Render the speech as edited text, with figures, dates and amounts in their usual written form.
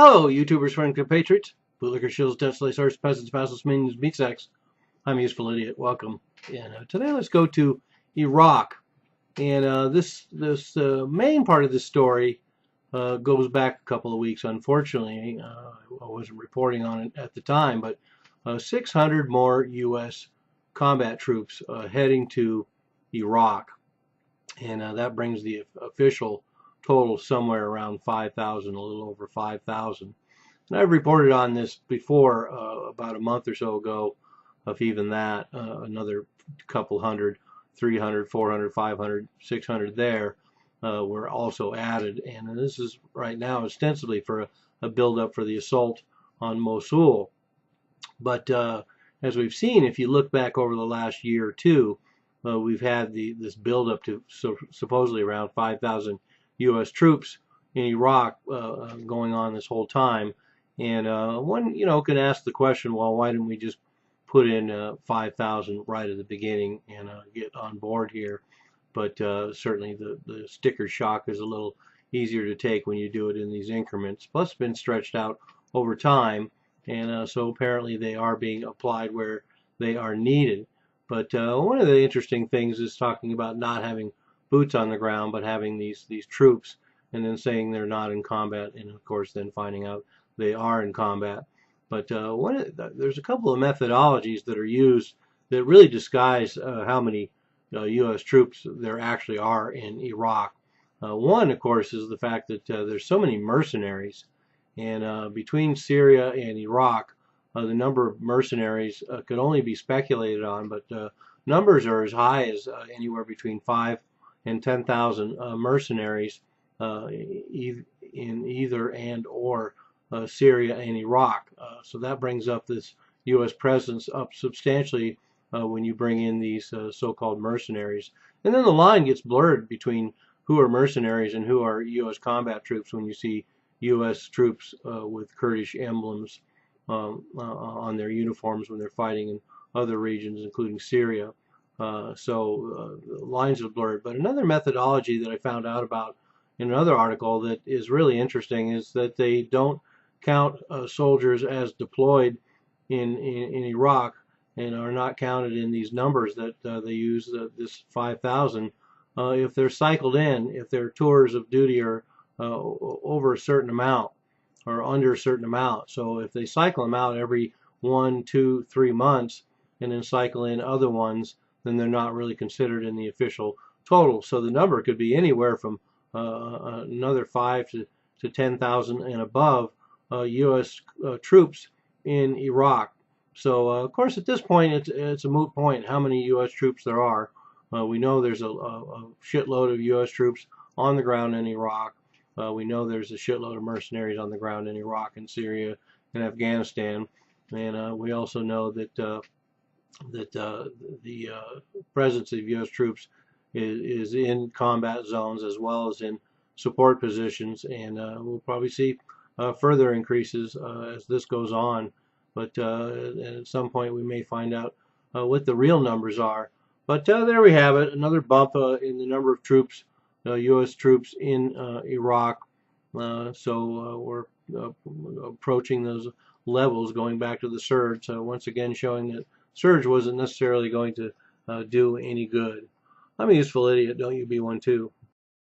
Hello, YouTubers, friend, compatriots, bootlicker, shills, deaths, source, peasants, vassals, minions, meat sacks. I'm Useful Idiot. Welcome. And today let's go to Iraq. And this main part of this story goes back a couple of weeks. Unfortunately, I wasn't reporting on it at the time, but 600 more U.S. combat troops heading to Iraq. And that brings the official total somewhere around 5,000, a little over 5,000. And I've reported on this before, about a month or so ago, of even that, another couple hundred, 300, 400, 500, 600 there were also added. And this is right now ostensibly for a build-up for the assault on Mosul. But as we've seen, if you look back over the last year or two, we've had this build-up to supposedly around 5,000 U.S. troops in Iraq going on this whole time. And one, can ask the question, well, why didn't we just put in 5,000 right at the beginning and get on board here? But certainly the sticker shock is a little easier to take when you do it in these increments. Plus, it's been stretched out over time, and so apparently they are being applied where they are needed. But one of the interesting things is talking about not having boots on the ground, but having these troops, and then saying they're not in combat, and of course then finding out they are in combat. But there's a couple of methodologies that are used that really disguise how many U.S. troops there actually are in Iraq. One, of course, is the fact that there's so many mercenaries, and between Syria and Iraq, the number of mercenaries could only be speculated on, but numbers are as high as anywhere between 5 and 10,000 mercenaries in either and or Syria and Iraq. So that brings up this U.S. presence up substantially when you bring in these so-called mercenaries. And then the line gets blurred between who are mercenaries and who are U.S. combat troops when you see U.S. troops with Kurdish emblems on their uniforms when they're fighting in other regions, including Syria. So lines are blurred. But another methodology that I found out about in another article that is really interesting is that they don't count soldiers as deployed in Iraq and are not counted in these numbers that they use, this 5,000, if they're cycled in, if their tours of duty are over a certain amount or under a certain amount. So if they cycle them out every 1, 2, 3 months and then cycle in other ones, then they're not really considered in the official total. So the number could be anywhere from another 5 to 10,000 and above U.S. Troops in Iraq. So of course at this point it's a moot point how many U.S. troops there are. We know there's a shitload of U.S. troops on the ground in Iraq. We know there's a shitload of mercenaries on the ground in Iraq and Syria and Afghanistan, and we also know that the presence of U.S. troops is in combat zones as well as in support positions, and we'll probably see further increases as this goes on. But at some point we may find out what the real numbers are. But there we have it, another bump in the number of troops, U.S. troops in Iraq. So we're approaching those levels, going back to the surge. So once again showing that surge wasn't necessarily going to do any good. I'm a useful idiot. Don't you be one too.